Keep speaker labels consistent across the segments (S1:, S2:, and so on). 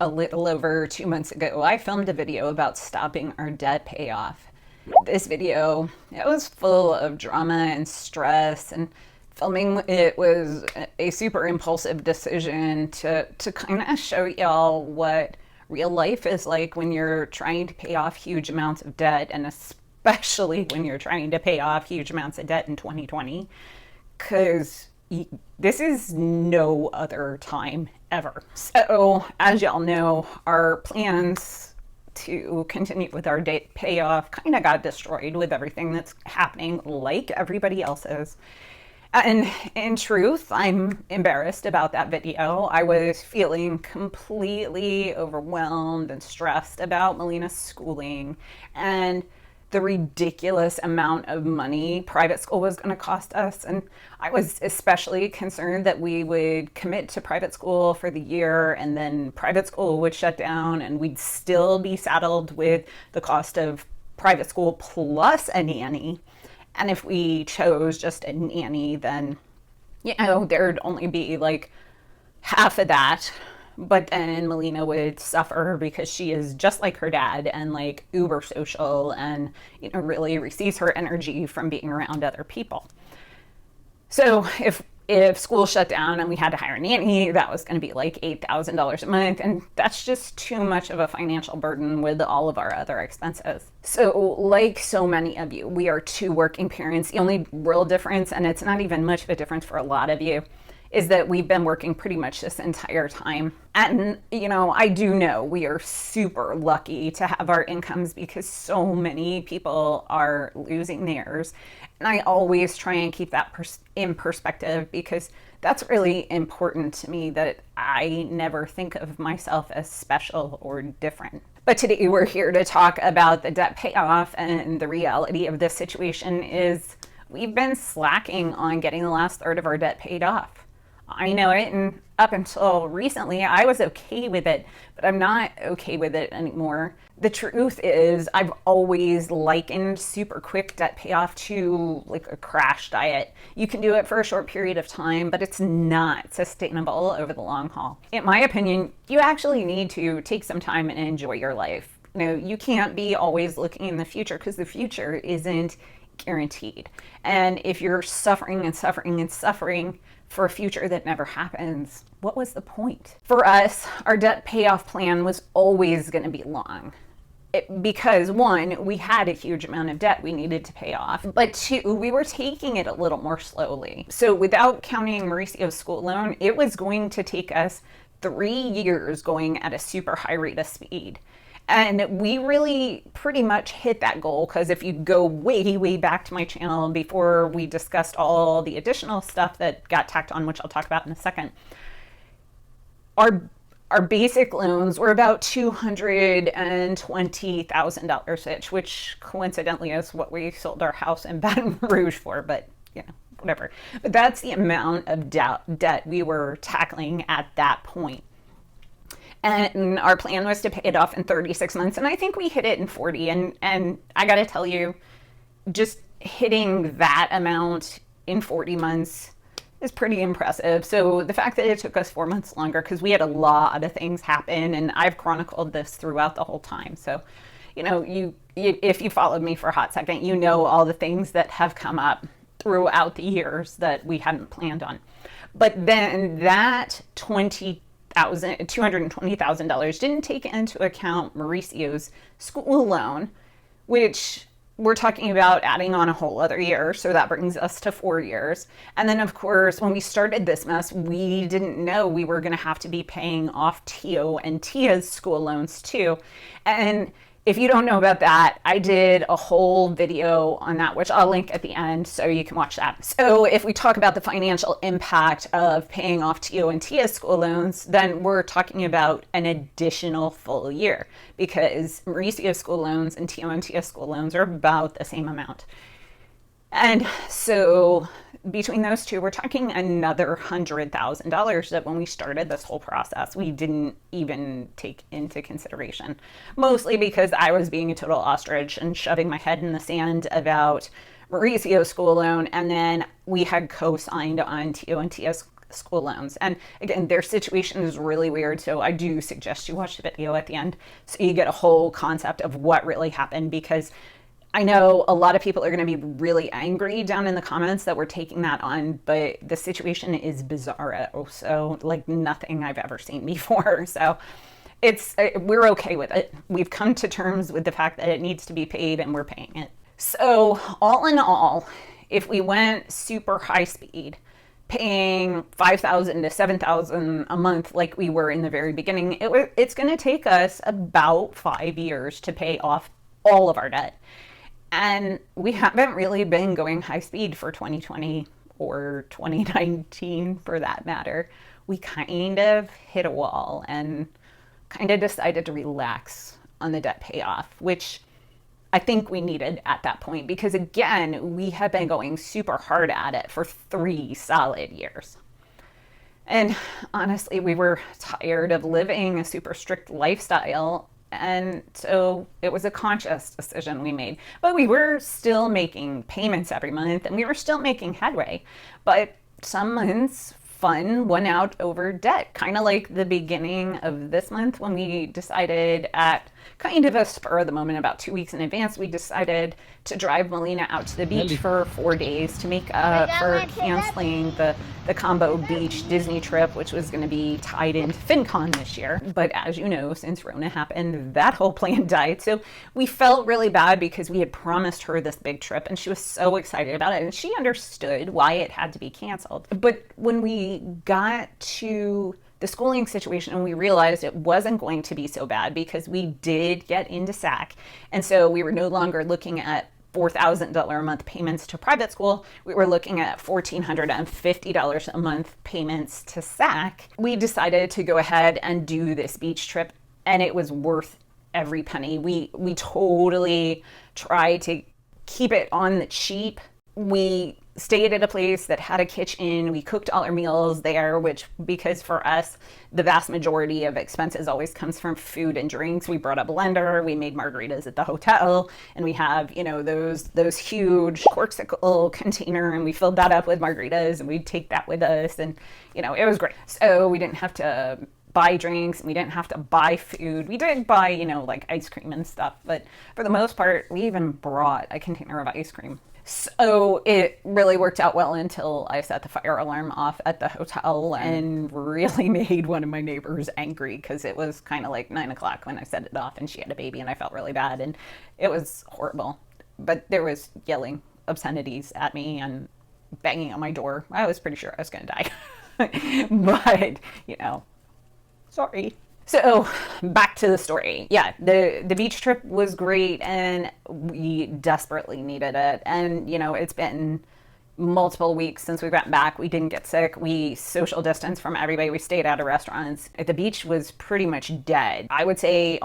S1: a little over 2 months ago, I filmed a video about stopping our debt payoff. This video, it was full of drama and stress, and filming it was a super impulsive decision to kind of show y'all what real life is like when you're trying to pay off huge amounts of debt, and especially when you're trying to pay off huge amounts of debt in 2020, because this is no other time ever. So, as y'all know, our plans to continue with our debt payoff kind of got destroyed with everything that's happening, like everybody else's. And in truth, I'm embarrassed about that video. I was feeling completely overwhelmed and stressed about Melina's schooling and the ridiculous amount of money private school was going to cost us. And I was especially concerned that we would commit to private school for the year and then private school would shut down and we'd still be saddled with the cost of private school plus a nanny. And if we chose just a nanny, then, there'd only be like half of that. But then Melina would suffer because she is just like her dad and like uber social and, really receives her energy from being around other people. So if school shut down and we had to hire a nanny, that was going to be like $8,000 a month. And that's just too much of a financial burden with all of our other expenses. So like so many of you, we are two working parents. The only real difference, and it's not even much of a difference for a lot of you, is that we've been working pretty much this entire time. And, I do know we are super lucky to have our incomes because so many people are losing theirs. And I always try and keep that in perspective because that's really important to me, that I never think of myself as special or different. But today we're here to talk about the debt payoff, and the reality of this situation is we've been slacking on getting the last third of our debt paid off. I know it, and up until recently, I was okay with it, but I'm not okay with it anymore. The truth is, I've always likened super quick debt payoff to like a crash diet. You can do it for a short period of time, but it's not sustainable over the long haul. In my opinion, you actually need to take some time and enjoy your life. You can't be always looking in the future because the future isn't guaranteed. And if you're suffering and suffering and suffering for a future that never happens, what was the point? For us, our debt payoff plan was always going to be long. Because one, we had a huge amount of debt we needed to pay off, but two, we were taking it a little more slowly. So without counting Mauricio's school loan, it was going to take us 3 years going at a super high rate of speed. And we really pretty much hit that goal, because if you go way, way back to my channel before we discussed all the additional stuff that got tacked on, which I'll talk about in a second, our basic loans were about $220,000 each, which coincidentally is what we sold our house in Baton Rouge for, but whatever. But that's the amount of debt we were tackling at that point. And our plan was to pay it off in 36 months. And I think we hit it in 40. And I got to tell you, just hitting that amount in 40 months is pretty impressive. So the fact that it took us 4 months longer, because we had a lot of things happen, and I've chronicled this throughout the whole time. So, if you followed me for a hot second, all the things that have come up throughout the years that we hadn't planned on. But then that $220,000 didn't take into account Mauricio's school loan, which we're talking about adding on a whole other year. So that brings us to 4 years. And then, of course, when we started this mess, we didn't know we were going to have to be paying off Tio and Tia's school loans too. And if you don't know about that, I did a whole video on that, which I'll link at the end so you can watch that. So if we talk about the financial impact of paying off Tio and Tia's school loans, then we're talking about an additional full year, because Mauricio's school loans and Tia's school loans are about the same amount. And so between those two, we're talking another $100,000 that when we started this whole process, we didn't even take into consideration. Mostly because I was being a total ostrich and shoving my head in the sand about Mauricio's school loan, and then we had co-signed on Tio and Tia's back school loans. And again, their situation is really weird, so I do suggest you watch the video at the end so you get a whole concept of what really happened, because I know a lot of people are going to be really angry down in the comments that we're taking that on, but the situation is bizarre. So like nothing I've ever seen before. So we're okay with it. We've come to terms with the fact that it needs to be paid and we're paying it. So all in all, if we went super high speed, paying $5,000 to $7,000 a month like we were in the very beginning, it's going to take us about 5 years to pay off all of our debt. And we haven't really been going high speed for 2020 or 2019 for that matter. We kind of hit a wall and kind of decided to relax on the debt payoff, which I think we needed at that point, because again, we have been going super hard at it for 3 solid years. And honestly, we were tired of living a super strict lifestyle. And so it was a conscious decision we made. But we were still making payments every month and we were still making headway. But some months, fun won out over debt, kind of like the beginning of this month when we decided at kind of a spur of the moment, about 2 weeks in advance, we decided to drive Melina out to the beach for 4 days to make up for canceling the combo beach Disney trip, which was going to be tied into FinCon this year. But as you know, since Rona happened, that whole plan died. So we felt really bad because we had promised her this big trip and she was so excited about it and she understood why it had to be canceled. But when we got to the schooling situation and we realized it wasn't going to be so bad because we did get into SAC, and so we were no longer looking at $4,000 a month payments to private school, we were looking at $1,450 a month payments to SAC. We decided to go ahead and do this beach trip, and it was worth every penny. We totally tried to keep it on the cheap. We stayed at a place that had a kitchen. We cooked all our meals there, which, because for us, the vast majority of expenses always comes from food and drinks. We brought a blender, we made margaritas at the hotel, and we have, those huge Corksicle container, and we filled that up with margaritas, and we'd take that with us, and, it was great. So we didn't have to buy drinks, and we didn't have to buy food. We did buy, like ice cream and stuff, but for the most part, we even brought a container of ice cream. So it really worked out well until I set the fire alarm off at the hotel and really made one of my neighbors angry, because it was kind of like 9 o'clock when I set it off and she had a baby and I felt really bad and it was horrible. But there was yelling obscenities at me and banging on my door. I was pretty sure I was going to die. But, sorry. So back to the story. Yeah, the beach trip was great and we desperately needed it. And, it's been multiple weeks since we got back. We didn't get sick. We social distanced from everybody. We stayed out of restaurants. The beach was pretty much dead. I would say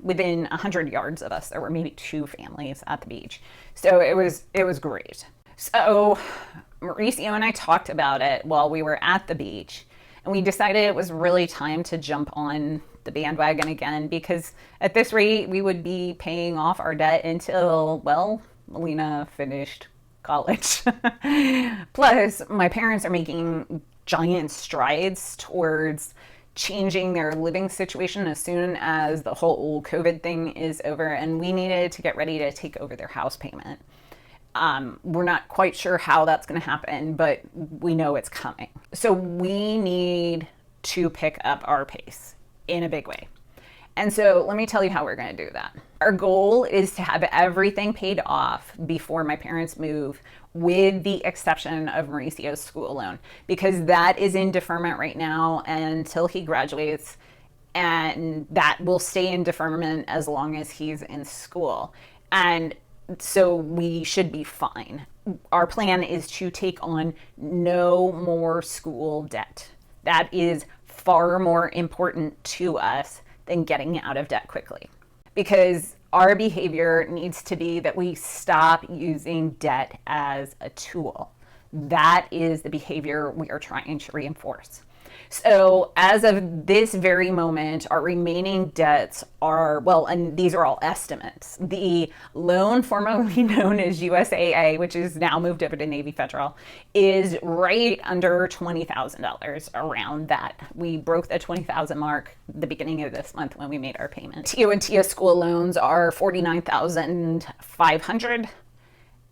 S1: within 100 yards of us, there were maybe 2 families at the beach. So it was great. So Mauricio and I talked about it while we were at the beach. And we decided it was really time to jump on the bandwagon again, because at this rate, we would be paying off our debt until, Melina finished college. Plus, my parents are making giant strides towards changing their living situation as soon as the whole COVID thing is over, and we needed to get ready to take over their house payment. We're not quite sure how that's going to happen, but we know it's coming. So we need to pick up our pace in a big way. And so let me tell you how we're going to do that. Our goal is to have everything paid off before my parents move, with the exception of Mauricio's school loan, because that is in deferment right now until he graduates, and that will stay in deferment as long as he's in school. And so we should be fine. Our plan is to take on no more school debt. That is far more important to us than getting out of debt quickly, because our behavior needs to be that we stop using debt as a tool. That is the behavior we are trying to reinforce. So as of this very moment, our remaining debts are, well, and these are all estimates. The loan formerly known as USAA, which is now moved over to Navy Federal, is right under $20,000, around that. We broke the 20,000 mark the beginning of this month when we made our payment. TO and TS school loans are 49,500.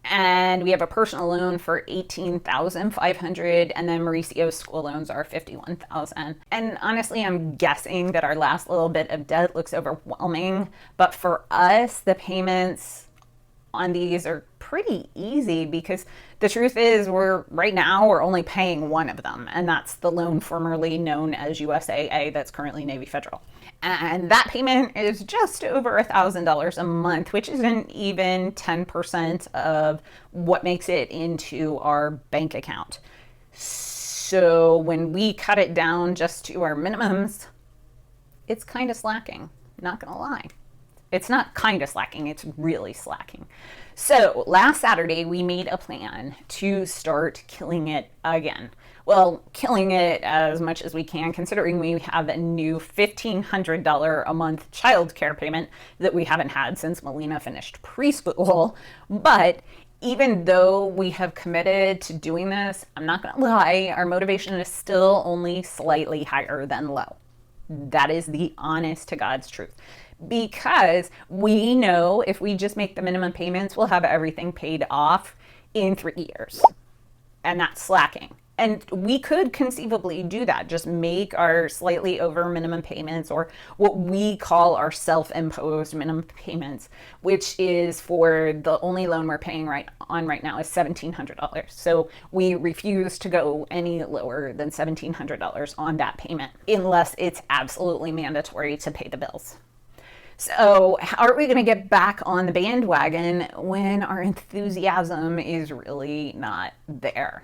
S1: And we have a personal loan for 18,500, and then Mauricio's school loans are 51,000. And honestly, I'm guessing that our last little bit of debt looks overwhelming, but for us, the payments on these are pretty easy because the truth is right now we're only paying one of them, and that's the loan formerly known as USAA that's currently Navy Federal. And that payment is just over $1,000 a month, which isn't even 10% of what makes it into our bank account. So when we cut it down just to our minimums, it's kind of slacking, not gonna lie. It's not kind of slacking, it's really slacking. So last Saturday, we made a plan to start killing it again. Well, killing it as much as we can, considering we have a new $1,500 a month childcare payment that we haven't had since Melina finished preschool. But even though we have committed to doing this, I'm not gonna lie, our motivation is still only slightly higher than low. That is the honest to God's truth. Because we know if we just make the minimum payments, we'll have everything paid off in 3 years. And that's slacking. And we could conceivably do that, just make our slightly over minimum payments, or what we call our self-imposed minimum payments, which is for the only loan we're paying right now is $1,700. So we refuse to go any lower than $1,700 on that payment, unless it's absolutely mandatory to pay the bills. So how are we going to get back on the bandwagon when our enthusiasm is really not there?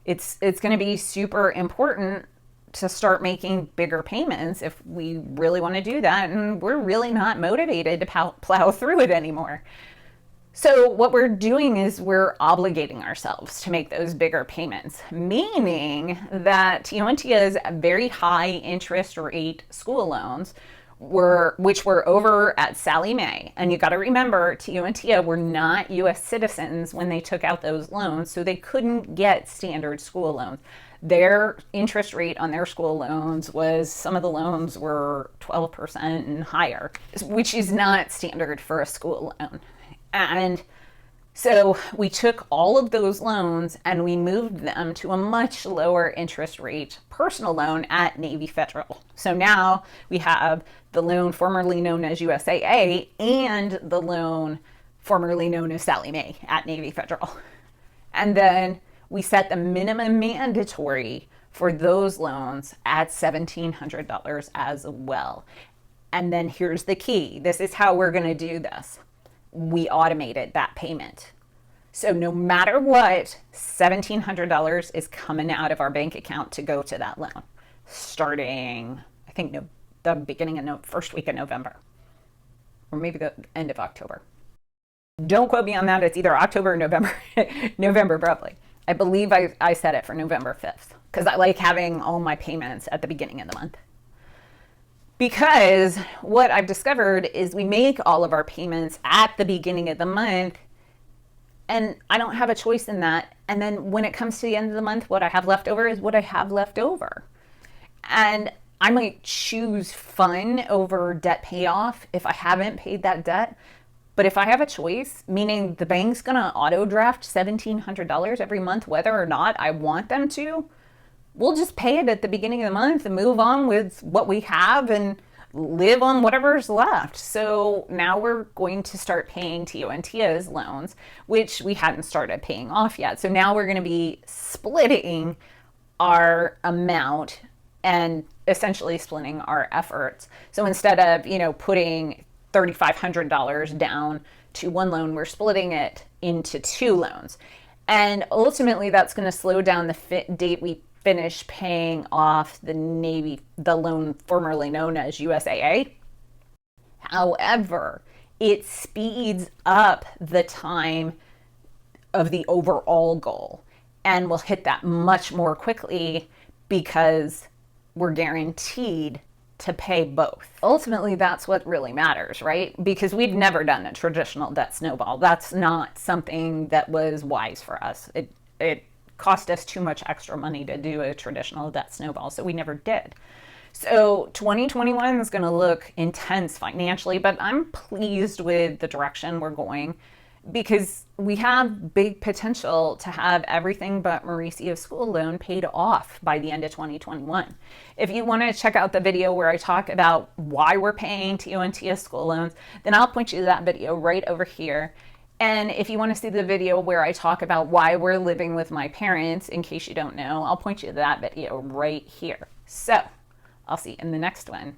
S1: It's going to be super important to start making bigger payments if we really want to do that, and we're really not motivated to plow through it anymore. So what we're doing is we're obligating ourselves to make those bigger payments, meaning that TONTIA's very high interest rate school loans which were over at Sallie Mae. And you got to remember, TONTIA were not U.S. citizens when they took out those loans, so they couldn't get standard school loans. Their interest rate on their school loans some of the loans were 12% and higher, which is not standard for a school loan. And so we took all of those loans and we moved them to a much lower interest rate personal loan at Navy Federal. So now we have the loan formerly known as USAA and the loan formerly known as Sallie Mae at Navy Federal. And then we set the minimum mandatory for those loans at $1,700 as well. And then here's the key. This is how we're going to do this. We automated that payment. So no matter what, $1,700 is coming out of our bank account to go to that loan, starting, I think, the beginning of first week of November, or maybe the end of October. Don't quote me on that. It's either October or November. November, probably. I believe I set it for November 5th because I like having all my payments at the beginning of the month. Because what I've discovered is we make all of our payments at the beginning of the month, and I don't have a choice in that. And then when it comes to the end of the month, what I have left over is what I have left over. And I might choose fun over debt payoff if I haven't paid that debt. But if I have a choice, meaning the bank's going to auto draft $1,700 every month, whether or not I want them to, we'll just pay it at the beginning of the month and move on with what we have and live on whatever's left. So now we're going to start paying TONTIA's loans, which we hadn't started paying off yet. So now we're going to be splitting our amount and essentially splitting our efforts. So instead of, putting $3,500 down to one loan, we're splitting it into two loans. And ultimately that's going to slow down the date we finish paying off the loan formerly known as USAA. However, it speeds up the time of the overall goal, and we'll hit that much more quickly because we're guaranteed to pay both. Ultimately, that's what really matters, right? Because we'd never done a traditional debt snowball. That's not something that was wise for us. It cost us too much extra money to do a traditional debt snowball, so we never did. So 2021 is going to look intense financially, but I'm pleased with the direction we're going because we have big potential to have everything but Mauricio's school loan paid off by the end of 2021. If you want to check out the video where I talk about why we're paying Tio and Tia's school loans, then I'll point you to that video right over here. And if you want to see the video where I talk about why we're living with my parents, in case you don't know, I'll point you to that video right here. So I'll see you in the next one.